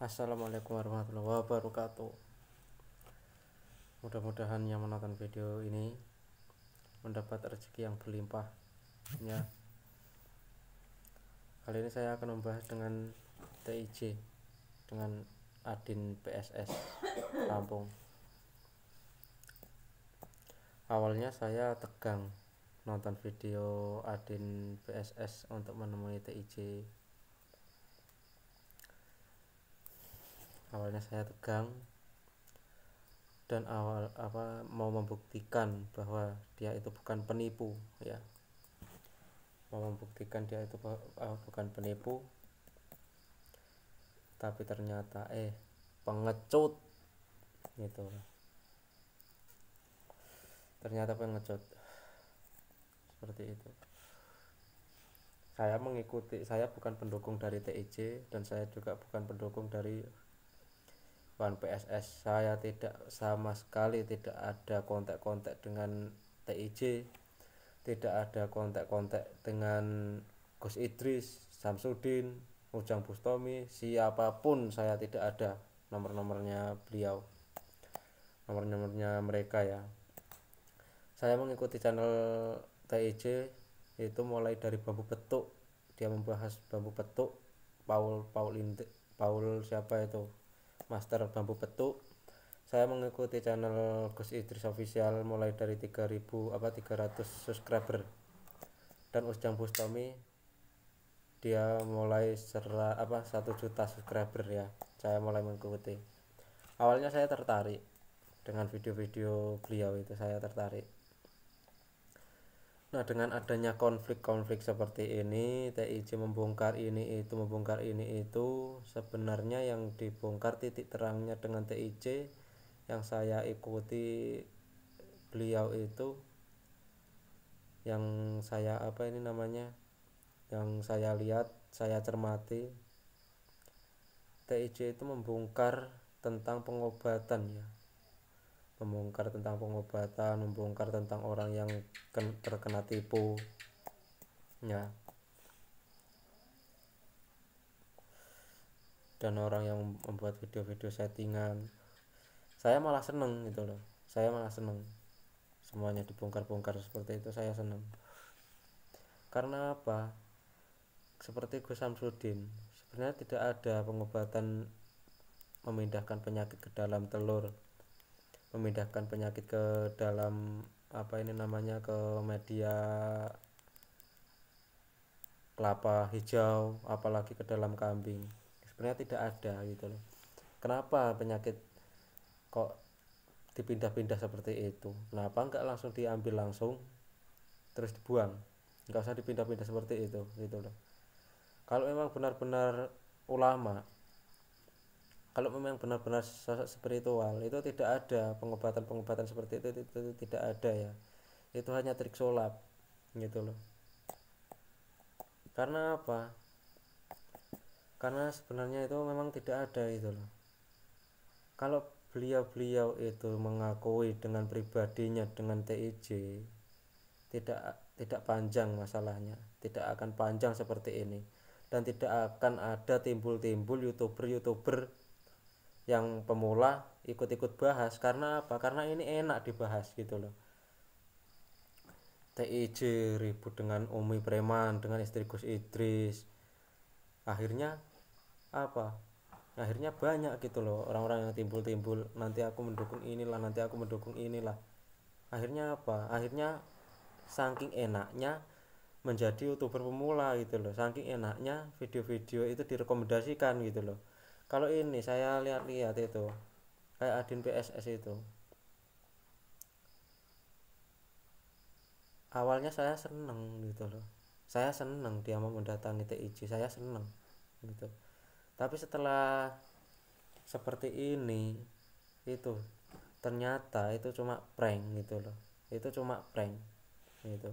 Assalamualaikum warahmatullahi wabarakatuh. Mudah-mudahan yang menonton video ini mendapat rezeki yang berlimpah ya. Kali ini saya akan membahas dengan TIJ, dengan Adin PSS Lampung. Awalnya saya tegang nonton video Adin PSS untuk menemui TIJ. Awalnya saya tegang dan mau membuktikan bahwa dia itu bukan penipu ya. Mau membuktikan dia itu bukan penipu, tapi ternyata pengecut gitu. Ternyata pengecut seperti itu. Saya bukan pendukung dari TIJ dan saya juga bukan pendukung dari One PSS. Saya tidak sama sekali tidak ada kontak-kontak dengan TIJ, tidak ada kontak-kontak dengan Gus Idris, Samsudin, Ujang Bustami, siapapun saya tidak ada nomor-nomornya beliau, nomor-nomornya mereka ya. Saya mengikuti channel TIJ itu mulai dari bambu petuk. Dia membahas bambu petuk, Paul siapa itu, Master Bambu Petuk. Saya mengikuti channel Gus Idris Official mulai dari 300 subscriber, dan Ujang Bustami dia mulai 1 juta subscriber ya. Saya mulai mengikuti. Awalnya saya tertarik dengan video-video beliau itu, saya tertarik. Nah, dengan adanya konflik-konflik seperti ini, TIJ membongkar ini itu, sebenarnya yang dibongkar titik terangnya dengan TIJ yang saya ikuti beliau itu, yang saya yang saya lihat, saya cermati, TIJ itu membongkar tentang pengobatan ya. Membongkar tentang pengobatan, membongkar tentang orang yang terkena tipu ya, dan orang yang membuat video-video settingan. Saya malah seneng gitu loh, saya malah seneng semuanya dibongkar-bongkar seperti itu. Saya seneng karena apa? Seperti Gus Samsudin, sebenarnya tidak ada pengobatan memindahkan penyakit ke dalam telur, memindahkan penyakit ke dalam ke media kelapa hijau, apalagi ke dalam kambing. Sebenarnya tidak ada gitu loh. Kenapa penyakit kok dipindah-pindah seperti itu? Kenapa enggak langsung diambil langsung terus dibuang? Enggak usah dipindah-pindah seperti itu gitu loh. Kalau memang benar-benar ulama, kalau memang benar-benar sosok spiritual, itu tidak ada pengobatan-pengobatan seperti itu tidak ada ya. Itu hanya trik sulap gitu loh. Karena apa? Karena sebenarnya itu memang tidak ada gitu loh. Kalau beliau itu mengakui dengan pribadinya dengan TIJ, tidak panjang masalahnya, tidak akan panjang seperti ini, dan tidak akan ada timbul-timbul youtuber yang pemula ikut-ikut bahas. Karena apa? Karena ini enak dibahas gitu loh. TIJ ribut dengan Umi Preman, dengan istri Gus Idris. Akhirnya apa? Akhirnya banyak gitu loh orang-orang yang timbul-timbul, nanti aku mendukung inilah, nanti aku mendukung inilah. Akhirnya apa? Akhirnya saking enaknya menjadi youtuber pemula gitu loh. Saking enaknya video-video itu direkomendasikan gitu loh. Kalau ini saya lihat-lihat itu kayak Adin PSS itu, awalnya saya seneng gitu loh. Saya seneng dia mau mendatangi TIJ, saya seneng gitu. Tapi setelah seperti ini, itu ternyata itu cuma prank gitu loh. Itu cuma prank gitu.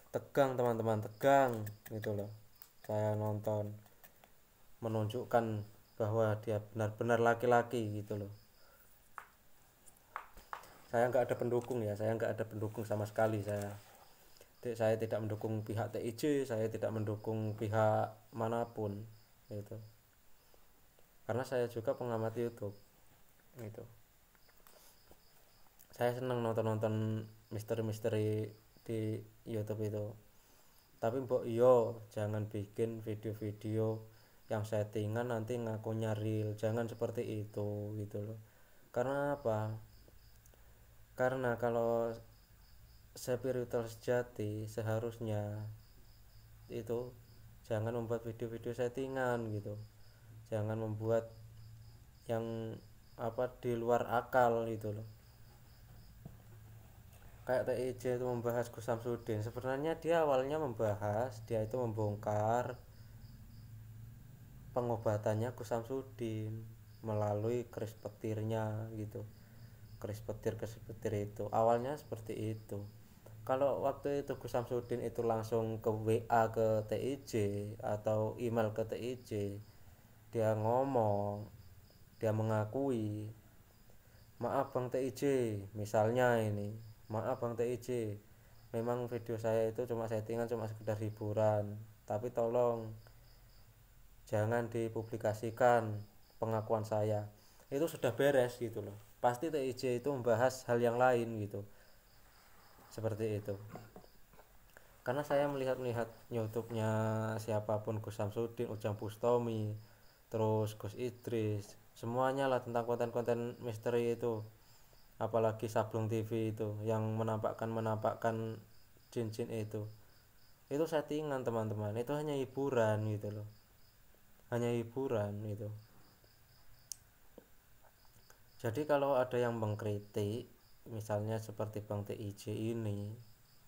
Tegang teman-teman, tegang gitu loh. Saya nonton, menunjukkan bahwa dia benar-benar laki-laki gitu loh. Saya nggak ada pendukung ya, saya nggak ada pendukung sama sekali. Saya tidak mendukung pihak TIJ, saya tidak mendukung pihak manapun. itu. Karena saya juga pengamat YouTube itu. Saya senang nonton misteri-misteri di YouTube itu. Tapi mbok yo jangan bikin video-video yang settingan nanti ngakunya real, jangan seperti itu gitu loh. Karena apa? Karena kalau spiritual sejati seharusnya itu jangan membuat video-video settingan gitu, jangan membuat yang di luar akal gitu loh. Kayak TIJ itu membahas Gus Samsudin, sebenarnya dia awalnya membahas, dia itu membongkar pengobatannya Gus Samsudin melalui keris petirnya gitu. Keris petir itu awalnya seperti itu. Kalau waktu itu Gus Samsudin itu langsung ke WA ke TIJ atau email ke TIJ, dia ngomong, dia mengakui, maaf Bang TIJ, misalnya ini, maaf Bang TIJ, memang video saya itu cuma settingan, cuma sekedar hiburan, tapi tolong jangan dipublikasikan pengakuan saya. Itu sudah beres gitu loh. Pasti TIJ itu membahas hal yang lain gitu, seperti itu. Karena saya melihat YouTube-nya siapapun, Gus Samsudin, Ujang Bustomi, terus Gus Idris, semuanya lah tentang konten-konten misteri itu. Apalagi Sablung TV itu yang menampakkan jin-jin itu settingan teman-teman, itu hanya hiburan gitu loh, hanya hiburan itu. Jadi kalau ada yang mengkritik, misalnya seperti Bang TIJ ini,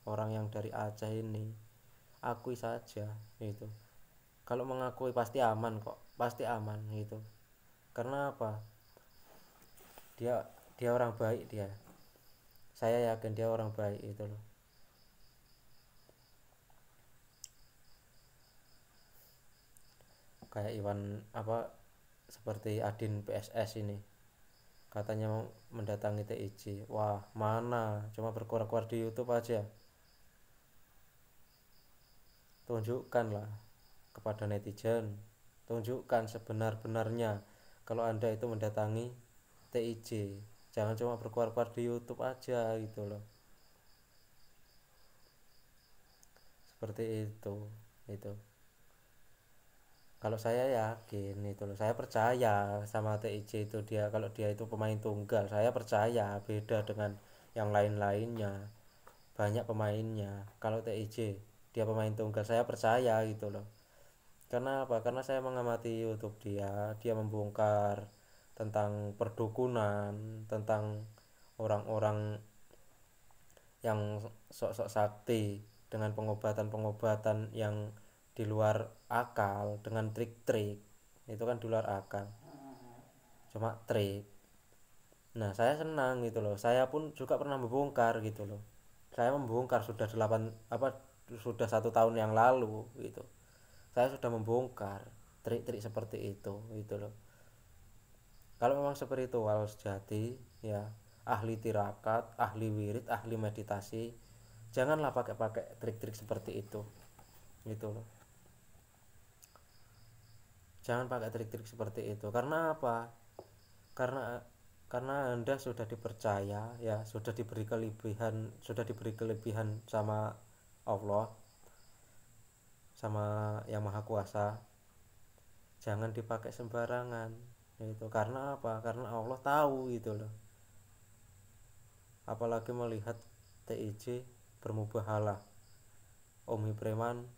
orang yang dari Aceh ini, akui saja itu. Kalau mengakui pasti aman kok, pasti aman gitu. Karena apa? Dia orang baik dia. Saya yakin dia orang baik itu loh. Kayak Iwan seperti Adin PSS ini. Katanya mau mendatangi TIJ. Wah, mana? Cuma berkuar-kuar di YouTube aja. Tunjukkanlah kepada netizen. Tunjukkan sebenar-benarnya kalau Anda itu mendatangi TIJ. Jangan cuma berkuar-kuar di YouTube aja gitu loh. Seperti itu. Kalau saya yakin itu loh, saya percaya sama TIJ itu, dia kalau dia itu pemain tunggal, saya percaya beda dengan yang lain-lainnya, banyak pemainnya. Kalau TIJ dia pemain tunggal, saya percaya gitu loh. Karena apa? Karena saya mengamati YouTube dia membongkar tentang perdukunan, tentang orang-orang yang sok-sok sakti dengan pengobatan-pengobatan yang di luar akal, dengan trik-trik. Itu kan di luar akal, cuma trik. Nah, saya senang gitu loh, saya pun juga pernah membongkar gitu loh. Saya membongkar sudah 1 tahun yang lalu gitu. Saya sudah membongkar trik-trik seperti itu gitu loh. Kalau memang spiritual sejati ya, ahli tirakat, ahli wirid, ahli meditasi, janganlah pakai trik-trik seperti itu gitu loh. Jangan pakai trik-trik seperti itu. Karena apa? Karena Anda sudah dipercaya ya, sudah diberi kelebihan sama Allah, sama yang maha kuasa. Jangan dipakai sembarangan itu. Karena apa? Karena Allah tahu gitu loh. Apalagi melihat TIJ bermubahalah, Umi Preman,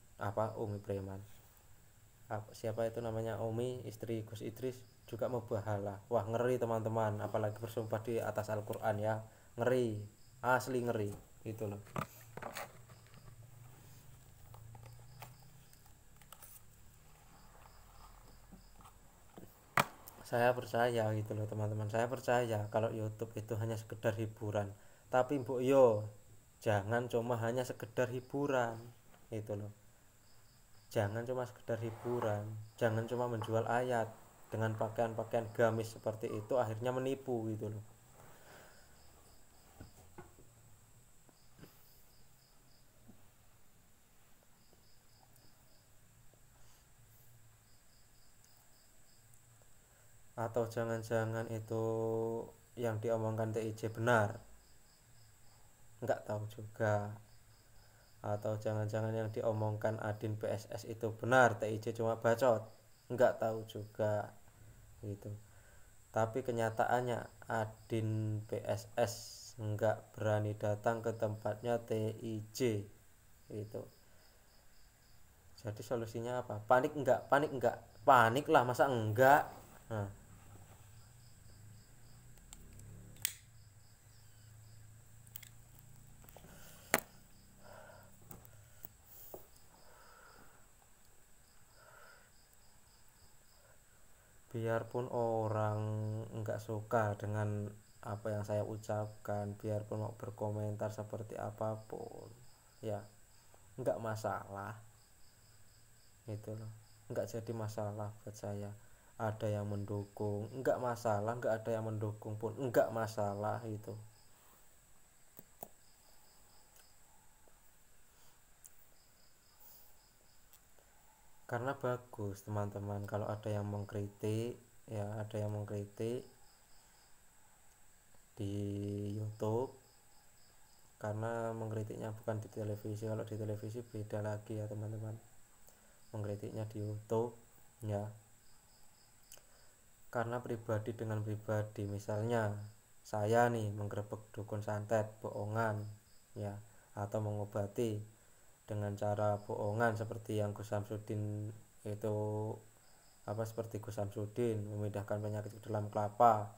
siapa itu namanya, Umi istri Gus Idris juga mubahalah. Wah, ngeri teman-teman, apalagi bersumpah di atas Al-Quran ya, ngeri, asli ngeri itu loh. Saya percaya gitu loh teman-teman, saya percaya kalau YouTube itu hanya sekedar hiburan. Tapi mbok yo jangan cuma hanya sekedar hiburan itu loh. Jangan cuma sekedar hiburan, jangan cuma menjual ayat dengan pakaian-pakaian gamis seperti itu, akhirnya menipu gitu loh. Atau jangan-jangan itu yang diomongkan TIJ benar, nggak tahu juga. Atau jangan-jangan yang diomongkan Adin PSS itu benar, TIJ cuma bacot, nggak tahu juga gitu. Tapi kenyataannya Adin PSS nggak berani datang ke tempatnya TIJ gitu. Jadi solusinya apa? Panik enggak? Panik enggak? Panik lah, masa enggak? Nah, biarpun orang enggak suka dengan apa yang saya ucapkan, biarpun mau berkomentar seperti apapun, ya enggak masalah gitu loh. Enggak jadi masalah buat saya. Ada yang mendukung, enggak masalah, enggak ada yang mendukung pun enggak masalah itu. Karena bagus teman-teman kalau ada yang mengkritik, ya ada yang mengkritik di YouTube, karena mengkritiknya bukan di televisi. Kalau di televisi beda lagi ya teman-teman, mengkritiknya di YouTube ya, karena pribadi dengan pribadi. Misalnya saya nih menggerebek dukun santet bohongan ya, atau mengobati dengan cara bohongan seperti yang Gus Samsudin itu, apa, seperti Gus Samsudin memindahkan penyakit ke dalam kelapa.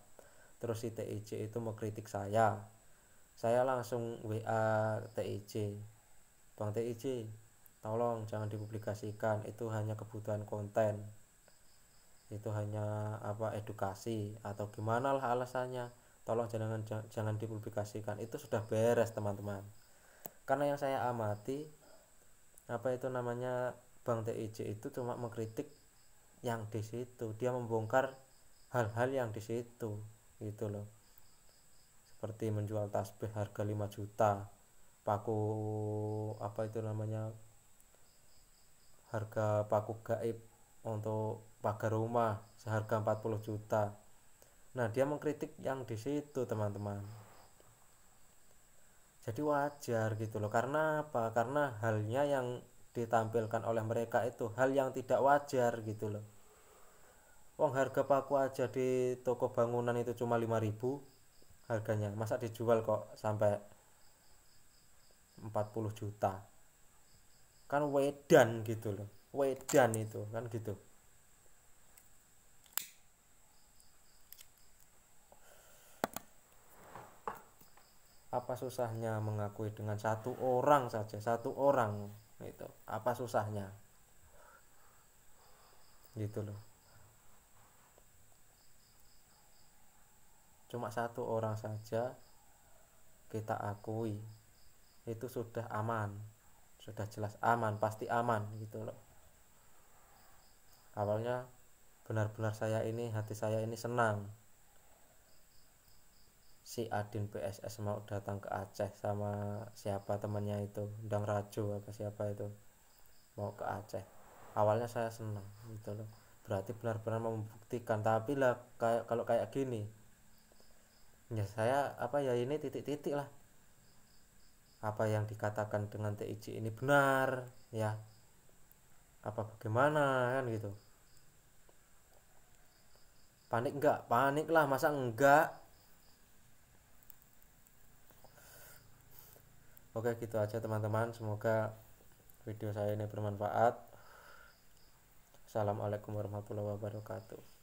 Terus si TIJ itu mengkritik saya langsung WA TIJ, Bang TIJ tolong jangan dipublikasikan, itu hanya kebutuhan konten, itu hanya apa, edukasi atau gimana lah alasannya, tolong jangan dipublikasikan. Itu sudah beres teman-teman. Karena yang saya amati, apa itu namanya, Bang TIJ itu cuma mengkritik yang di situ, dia membongkar hal-hal yang di situ gitu loh. Seperti menjual tasbih harga 5 juta, paku, apa itu namanya, harga paku gaib untuk pagar rumah seharga 40 juta. Nah, dia mengkritik yang di situ teman-teman. Jadi wajar gitu loh. Karena apa? Karena halnya yang ditampilkan oleh mereka itu hal yang tidak wajar gitu loh. Wong harga paku aja di toko bangunan itu cuma 5.000 harganya, masa dijual kok sampai 40 juta? Kan wedan gitu loh, wedan itu kan gitu. Apa susahnya mengakui dengan satu orang saja, satu orang itu, apa susahnya gitu loh. Cuma satu orang saja kita akui, itu sudah aman, sudah jelas aman, pasti aman gitu loh. Awalnya benar-benar saya ini, hati saya ini senang si Adin PSS mau datang ke Aceh sama siapa temannya itu, Ndang Rajo apa siapa itu, mau ke Aceh. Awalnya saya senang gitu loh, berarti benar-benar membuktikan. Tapi lah kayak kalau kayak gini, ya saya apa ya, ini titik-titik lah, apa yang dikatakan dengan TIJ ini benar ya, apa bagaimana kan gitu. Panik enggak? Panik lah, masa enggak? Oke, gitu aja teman-teman, semoga video saya ini bermanfaat. Assalamualaikum warahmatullahi wabarakatuh.